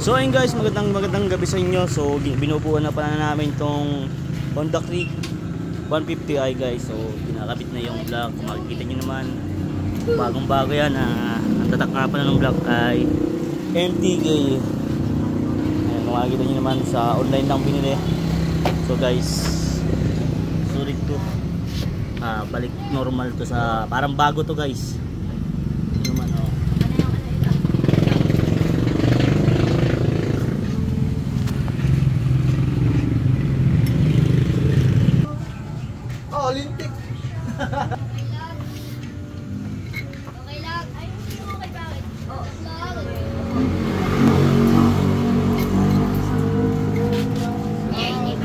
So ayun guys, magandang gabi sa inyo. So binubuan na pala namin tong Honda Click 150i guys. So kinakabit na yung block. Kung makikita nyo naman, bagong bago yan. Ang tatak nga pala ng block ay MTK. Ayan, kung makikita nyo naman, sa online lang binili. So guys, sulit to. Balik normal to, sa parang bago to guys. Naman, oh. Lintik. Okay lang. Ay, okay bakit? Oo.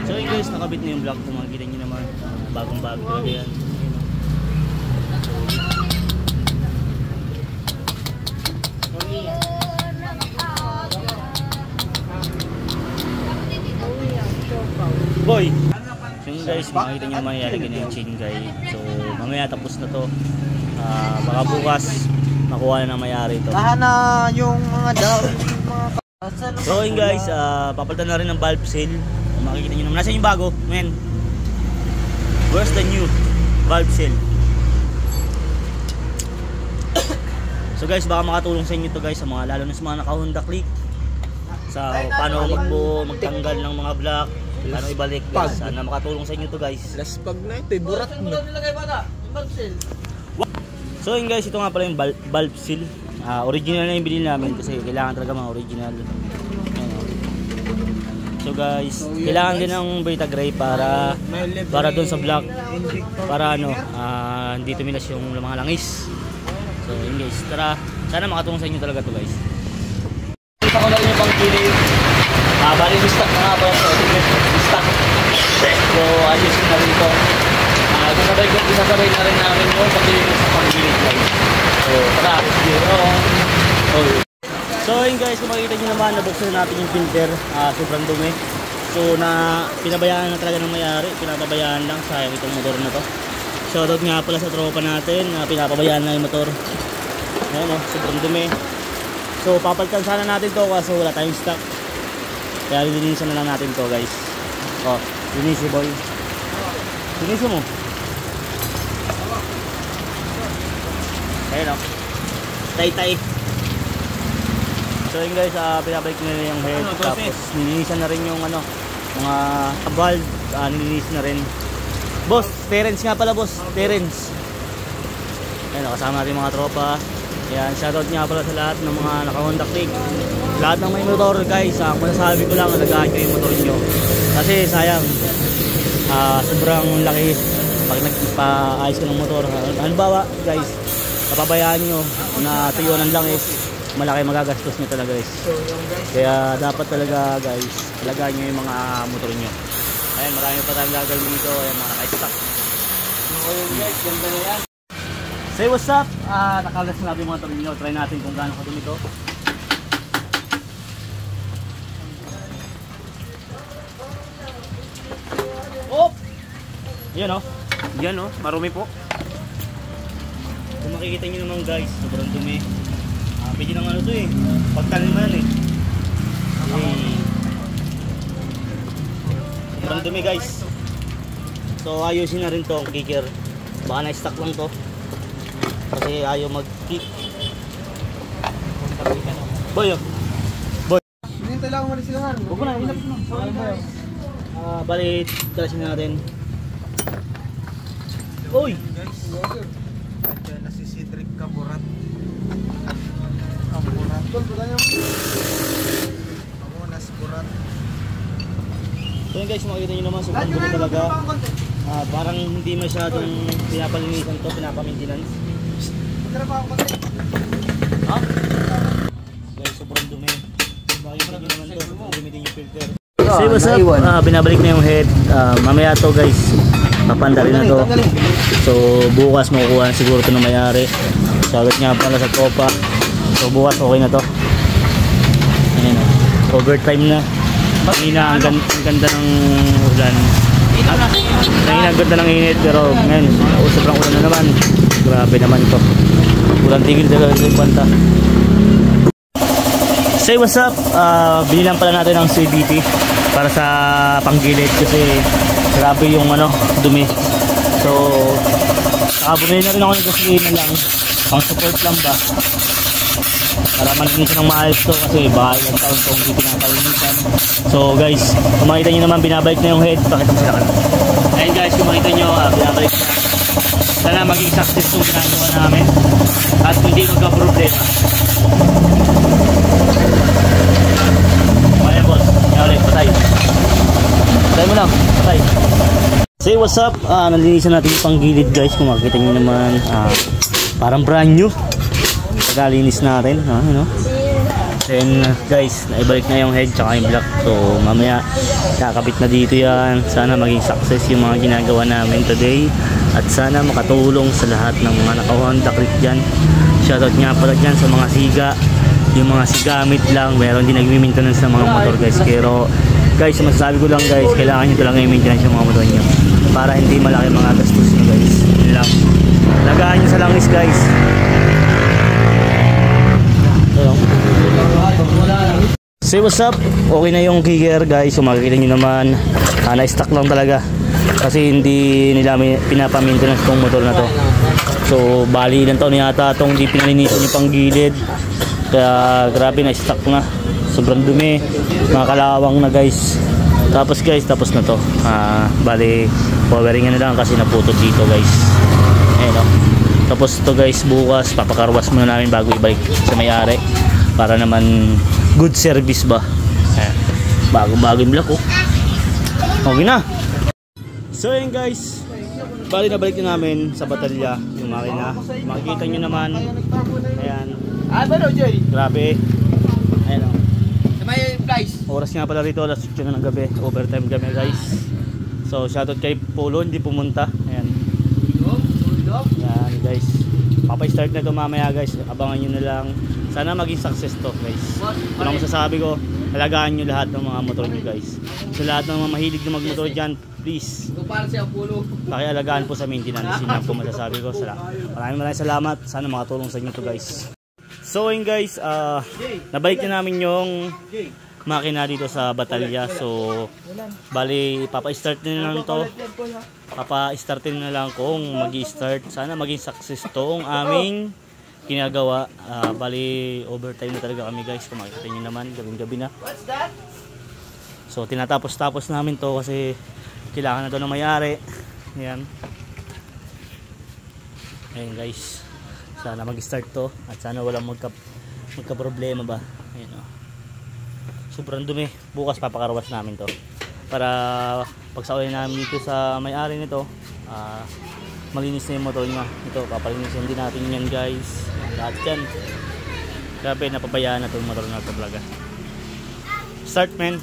So guys, nakabit na yung block. Kung makikita nyo naman, bagong bago talaga yan. Boy! So yun guys, makikita nyo naman, ilalagay na yung chain guide. So mamaya tapos na to. Baka bukas makuha na ng mayari ito. Lahana yung mga daw. So yun guys, papalitan na rin ng valve seal. Kung makikita nyo naman, nasa yung bago, men? Where's the new valve seal? So guys, baka makatulong sa inyo to guys, sa mga, lalo na sa mga naka-Honda Click, sa paano magtanggal ng mga block, paano ibalik guys. Sana makatulong sa inyo to guys. Last pag na ito, burat mo. So yun guys, ito nga pala yung valve seal. Original na yung bilhin namin kasi kailangan talaga mga original. So guys, kailangan din ng Brita Gray para doon sa block, para ano, hindi tumilas yung mga langis. So yun guys, tara, sana makatulong sa inyo talaga to guys. Kita ko na rin yung pang kilid. Bali yung stock na nga pala ito, stock. So ayusin na rin ito. Isasabay na rin namin yung pag-kilid sa pang kilid guys. So tara, so yun guys, kung makikita nyo naman, nabuksan natin yung filter. Sobrang dumi. So pinabayaan na talaga ng mayari, pinapabayaan lang, sayang itong motor na to. Shoutout nga pala sa tropa natin na pinapabayaan na yung motor. Ayan o, sobrang dumi. So papalitan sana natin to kasi wala tayong stock. Kaya linisan na lang natin to guys. O, linisi boy. Linisi mo. Ayan o, tay-tay. So yun guys, pinabalik nila yung head. Tapos nilinisan na rin yung ano, mga valve, nilinisan na rin. Boss, Terence nga pala boss, Terence. Ayan, kasama natin mga tropa. Ayan, shoutout nga pala sa lahat ng mga naka-Honda Click. Lahat ng may motor guys, masasabi ko lang, alagaan nyo yung motor nyo. Kasi sayang, sobrang laki pag nagpa-ayos ka ng motor. Halimbawa guys, napabayaan nyo na tuyuan ng langis, malaki magagastos nyo talaga guys. Kaya dapat talaga guys, alagaan nyo yung mga motor nyo. Ayan, marami pa tayong gagawin dito. Ayan, mga naka-stock. So yun guys, ganda na yan. Say what's up? Nakalas na natin yung mga tornilyo. Try natin kung gaano kadumi ito. Oh! Yan o. Yan o, marumi po. Kung makikita nyo naman guys, sobrang dumi. Pwede nang ano ito eh, pagtaniman eh. Sobrang dumi guys. So ayusin na rin to ang kicker. Baka na-stuck lang to kasi ayaw mag-kick. Boy, boy. Hindi lang mo rin silahan. Huwag mo na, hinap mo. Bali, talasin natin. Uy! Nasisidrik ka, burat. Burat. Ako nasburat. So yun guys, makikita nyo naman, sobrang dumi talaga. Parang hindi masyadong pinapalinisan to, pinapamaintenance. Ha? Guys, sobrang dumi. Makikita nyo naman to, sobrang dumi din yung filter. So what's up? Binabalik na yung head. Mamaya to guys, papanda rin na to. So bukas makukuha siguro to ng mayari. Sagot nga pala sa tropa. So bukas okay na to. Ayan o, overtime na. Kanina ang ganda ng ulan. Kanina ang ganda ng init, pero ngayon sobrang ulan na naman. Grabe naman ito. Ulan tigil talaga yung banta. Say what's up, binilang pala natin ng CVT para sa panggilid kasi grabe yung dumi. So bumili na rin ako ng gasolina lang, pang support lang ba para malinis ng maayos to kasi bahay ng taon to hindi pinapalinisan. So guys, kung makita nyo naman binabalik na yung head, pakita mo sila ka lang. Ayun guys, kung makita nyo binabalik na. Sana maging success yung ginagawa namin at hindi magka-problema. Ayan boss, yan ulit, patay. Patay mo lang, patay. Say what's up, nalinisan natin yung panggilid guys. Kung makikita nyo naman, parang brand new. Pagkalinis natin, Then guys, naibalik na yung head tsaka yung block. So mamaya kakabit na dito yan. Sana maging success yung mga ginagawa namin today. At sana makatulong sa lahat ng mga naka-Honda Click dyan. Shoutout nga pala dyan sa mga siga. Yung mga sigamit lang, meron din nag-maintenance ng mga motor guys. Pero guys, masasabi ko lang guys, kailangan nyo lang i-maintenance yung mga motor nyo para hindi malaki mga gastos nyo guys. Yun lang. Lagaan nyo sa langis guys. Say what's up, okay na yung kicker guys. So makikita nyo naman, na-stock lang talaga kasi hindi nila pinapa-maintenance tong motor na to. So bali ilang taon yata itong hindi pinalinisan yung panggilid. Kaya grabe, na-stock na, sobrang dumi, mga kalawang na guys. Tapos guys, tapos na to. Bali powering na lang kasi naputot dito guys. Ayan, tapos to guys, bukas papakarwas muna namin bago ibalik sa may-ari para naman good service ba. Bago-bago yung block okay na. So yun guys, bali nabalik na namin sa batalya yung makina. Makikita nyo naman, ayan, grabe. Ayan oras nga pala rito, alas 8 na ng gabi, overtime kami guys. So shoutout kay Polo, hindi pumunta. Ayan guys, papay-start na ito mamaya guys, abangan nyo na lang. Sana maging success to guys. Ano masasabi ko, alagaan nyo lahat ng mga motor nyo guys. Sa lahat ng mga mahilig na magmotor dyan, please pakialagaan po sa maintenance. Yun lang po masasabi ko. Maraming salamat, sana makatulong sa inyo to guys. So yun guys, nabalik na namin yung makina dito sa batalya. So bali papa-start na lang to. Papa-startin na lang kung magi-start. Sana maging success tong aming ginagawa. Bali overtime na talaga kami guys. Kung makikita nyo naman, gabing-gabi na. So tinatapos-tapos namin to kasi kailangan na to ng may-ari. Ayan. Ayan guys, sana mag-start to at sana walang magka-problema ba. Ayan sobrang dumi. Bukas papakarwas namin to para pagsauhin namin dito sa may-ari nito, malinis na yung motor niya. Ito, papalinisin din natin yan guys. Lahat yan. Grabe, napabayaan na itong motor na ito talaga. Start man.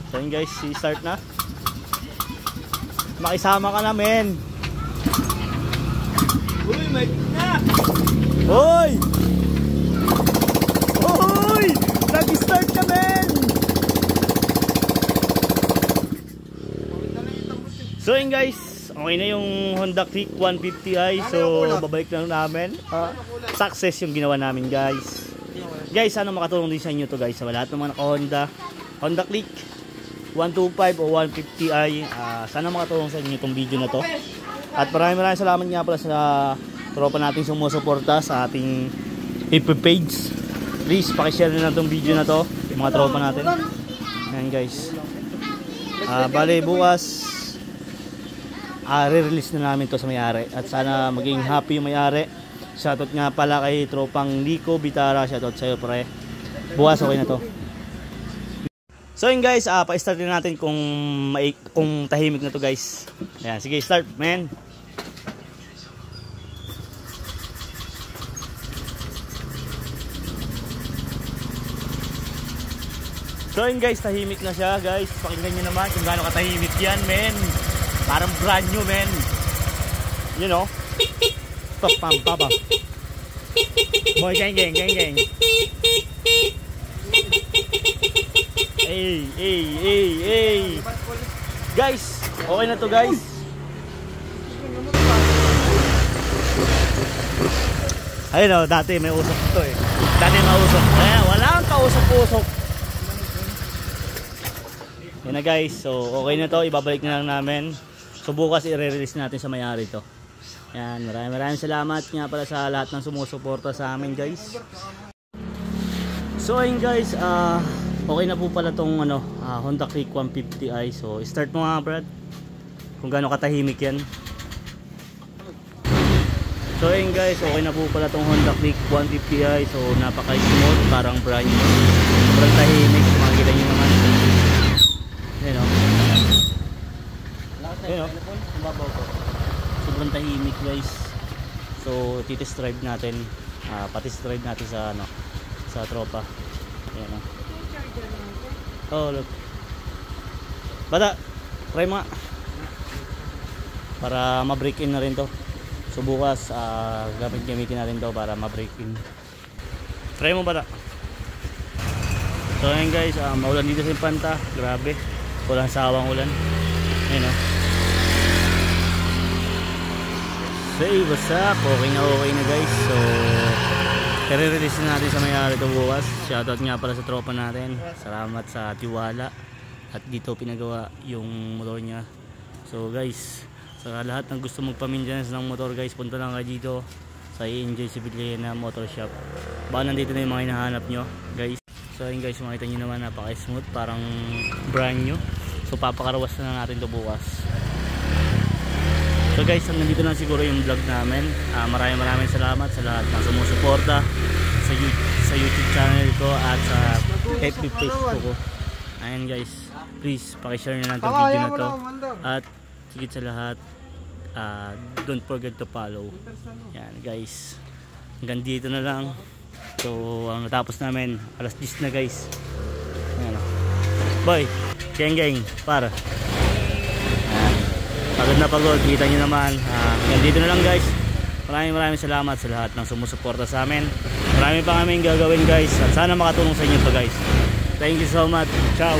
So yun guys, start na. Makisama ka na men. Uy, may na! Hoy! Hoy! Nag-start ka men! So yun guys, okay na yung Honda Click 150i. So babalik lang namin. Success yung ginawa namin guys. Guys, sana makatulong din sa inyo to guys. Sa lahat ng mga naka-Honda Honda Click 125 o 150i, sana makatulong sa inyo itong video na to. At maraming salamat nga pala sa tropa natin sumusuporta sa ating FB page. Please pakishare na itong video na to, yung mga tropa natin. Ayan guys, bale bukas re-release na namin to sa may-ari at sana maging happy yung may-ari. Shoutout nga pala kay tropang Nico Bitara, shoutout sa'yo pre. Bukas okay na to. So yun guys, pa-start din natin kung tahimik na to guys. Ayan, sige start man. So yun guys, tahimik na siya guys. Pakinggan nyo naman kung gaano katahimik yan men. Parang brand new men. You know. Pam pam. Boy gang gang. Ay. Guys, okay na to guys. Ayun o, dati may usok ito eh. Dati may usok. Ayan, walang kausok-usok. Yan na guys, so okay na to, ibabalik na lang namin. So bukas i-release natin sa may-ari to. Yan, maraming salamat nga pala sa lahat ng sumusuporta sa amin guys. So ayun guys, okay na po pala tong Honda Click 150i. So start mo nga Brad, kung gaano katahimik yan. So ayun guys, okay na po pala tong Honda Click 150i. So napaka-smooth, parang brand new. Sobrang tahimik, makikita nyo naman. Ayan o. Ayan o. Sobrang tahimik guys. So titest drive natin, patest drive natin sa sa tropa. Ayan o. Oh look. Bata, try mo nga. Para ma-break in na rin to. So bukas gamitin natin to para ma-break in. Try mo bata. So ayun guys, maulan dito sa Infanta. Grabe, walang sawang ulan. Ayun o. Say what's up, okay na guys. So i-release natin sa may-ari ito bukas. Shoutout nga pala sa tropa natin. Salamat sa tiwala at dito pinagawa yung motor niya. So guys, sa lahat ng gusto magpa-maintenance ng motor guys, punta lang kayo dito sa Enjoy Civiliana Motor Shop. Baka nandito na yung mga hinahanap nyo guys. So ayun guys, makita nyo naman, napaka-smooth, parang brand new. So papakarawas na natin ito bukas. So guys, nandito lang siguro yung vlog namin. Maraming salamat sa lahat ng sumusuporta sa YouTube channel ko at sa FB page ko. Ayan guys, please pakishare na lang itong video na to. At higit sa lahat, don't forget to follow. Yan guys, hanggang dito na lang. So ang natapos namin, alas 10 na guys. Ayan o. Boy, geng para. Pagod na pagod, kita nyo naman. Hanggang dito na lang guys. Maraming salamat sa lahat ng sumusuporta sa amin. Marami pa kaming gagawin guys, at sana makatulong sa inyo to guys. Thank you so much. Ciao.